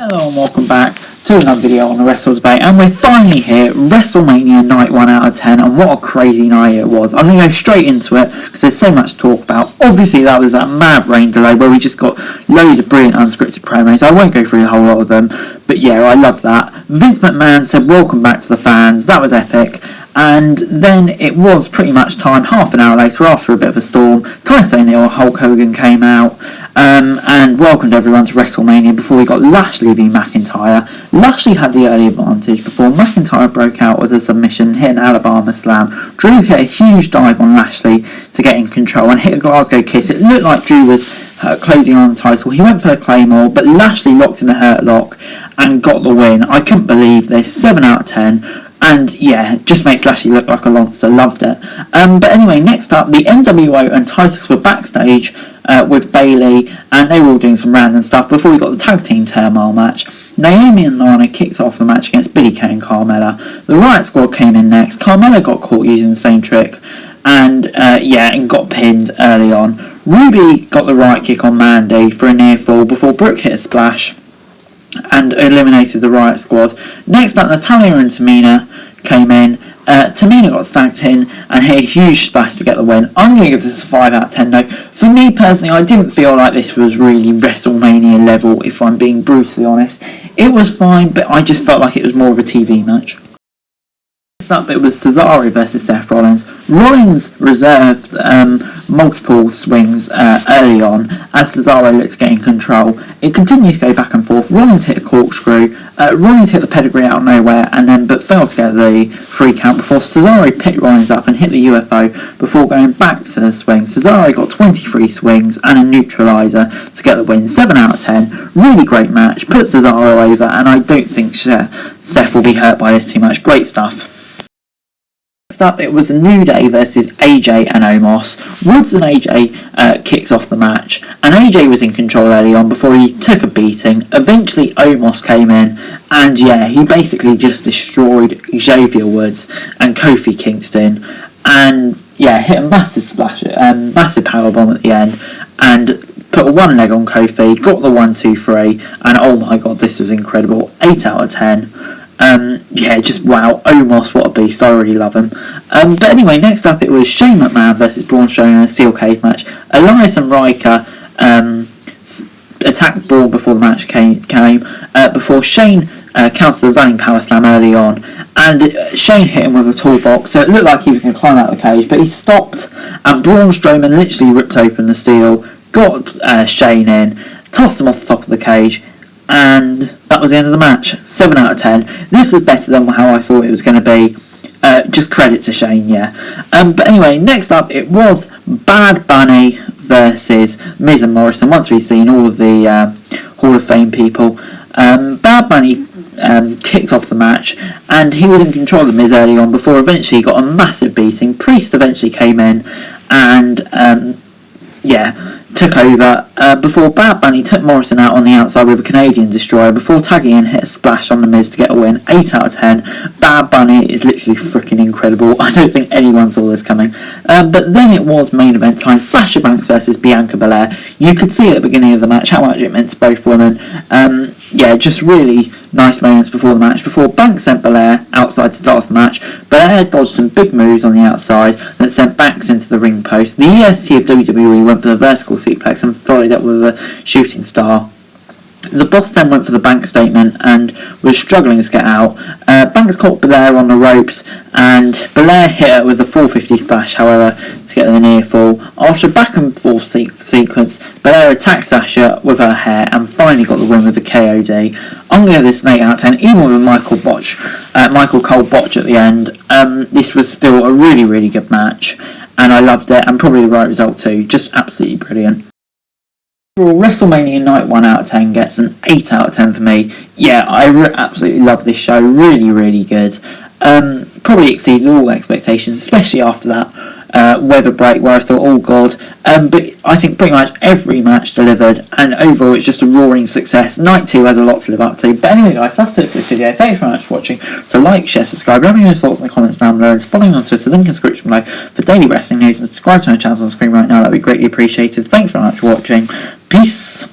Hello and welcome back to another video on the Wrestle Debate, and we're finally here, WrestleMania night 1 out of 10, and what a crazy night it was. I'm going to go straight into it because there's so much to talk about. Obviously that was that mad rain delay where we just got loads of brilliant unscripted promos. I won't go through a whole lot of them, but yeah, I love that. Vince McMahon said welcome back to the fans, that was epic. And then it was pretty much time, half an hour later, after a bit of a storm, Tyson O'Neill and Hulk Hogan came out and welcomed everyone to WrestleMania before we got Lashley v McIntyre. Lashley had the early advantage before McIntyre broke out with a submission, hit an Alabama slam. Drew hit a huge dive on Lashley to get in control and hit a Glasgow kiss. It looked like Drew was closing on the title. He went for the Claymore, but Lashley locked in the Hurt Lock and got the win. I couldn't believe this. 7 out of 10. And yeah, just makes Lashley look like a monster. Loved it. But anyway, next up, the NWO and Titus were backstage with Bayley, and they were all doing some random stuff before we got the tag team turmoil match. Naomi and Lana kicked off the match against Billie Kay and Carmella. The Riott Squad came in next. Carmella got caught using the same trick, and and got pinned early on. Ruby got the right kick on Mandy for a near fall before Brooke hit a splash and eliminated the Riott Squad. Next up, Natalya and Tamina came in. Tamina got stacked in and hit a huge splash to get the win. I'm going to give this a 5 out of 10 though. For me personally, I didn't feel like this was really WrestleMania level, if I'm being brutally honest. It was fine, but I just felt like it was more of a TV match. Next up, it was Cesaro versus Seth Rollins. Rollins reserved multiple swings early on as Cesaro looked to get in control. It continued to go back and forth. Rollins hit a corkscrew. Rollins hit the pedigree out of nowhere but failed to get the 3 count before Cesaro picked Rollins up and hit the UFO before going back to the swing. Cesaro got 23 swings and a neutralizer to get the win. 7 out of 10. Really great match. Put Cesaro over, and I don't think Seth will be hurt by this too much. Great stuff. Next up, it was a New Day versus AJ and Omos. Woods and AJ kicked off the match, and AJ was in control early on before he took a beating. Eventually, Omos came in, and he basically just destroyed Xavier Woods and Kofi Kingston, and hit a massive splash, massive powerbomb at the end, and put one leg on Kofi, got the 1-2-3, and oh my god, this was incredible. 8 out of 10. Just wow, Omos, what a beast. I really love him. But anyway, next up it was Shane McMahon versus Braun Strowman in a steel cage match. Elias and Riker attacked Braun before the match came before Shane countered the running power slam early on, and Shane hit him with a toolbox, so it looked like he was going to climb out of the cage, but he stopped, and Braun Strowman literally ripped open the steel, got Shane in, tossed him off the top of the cage, and that was the end of the match. 7 out of 10. This was better than how I thought it was going to be. Just credit to Shane, but anyway, next up it was Bad Bunny versus Mr Morrison. Once we've seen all of the Hall of Fame people, Bad Bunny kicked off the match, and he was in control of the Miz early on before eventually he got a massive beating. Priest eventually came in and took over before Bad Bunny took Morrison out on the outside with a Canadian Destroyer before tagging in, hit a splash on the Miz to get a win. 8 out of 10. Bad Bunny is literally freaking incredible. I don't think anyone saw this coming. But then it was main event time. Sasha Banks versus Bianca Belair. You could see at the beginning of the match how much it meant to both women. Just really nice moments before the match. Before Banks sent Belair outside to start the match, Belair dodged some big moves on the outside that sent Banks into the ring post. The EST of WWE went for the vertical suplex and followed up with a shooting star. The boss then went for the Banks statement and was struggling to get out. Banks caught Belair on the ropes, and Belair hit her with a 450 splash, however, to get the near fall. After a back and forth sequence, Belair attacked Sasha with her hair and finally got the win with the KOD. I'm going to give this an 8 out of 10, even with a Michael Cole botch at the end. This was still a really, really good match, and I loved it, and probably the right result too. Just absolutely brilliant. WrestleMania night 1 out of 10 gets an 8 out of 10 for me. I absolutely love this show. Really, really good. Probably exceeded all expectations, especially after that weather break where I thought, oh god. But I think pretty much every match delivered, and overall it's just a roaring success. Night 2 has a lot to live up to. But anyway guys, that's it for this video. Thanks very much for watching. So like, share, subscribe. Let me know your thoughts in the comments down below, and follow me on Twitter, link in the description below for daily wrestling news, and subscribe to my channel on the screen right now. That would be greatly appreciated. Thanks very much for watching. Peace.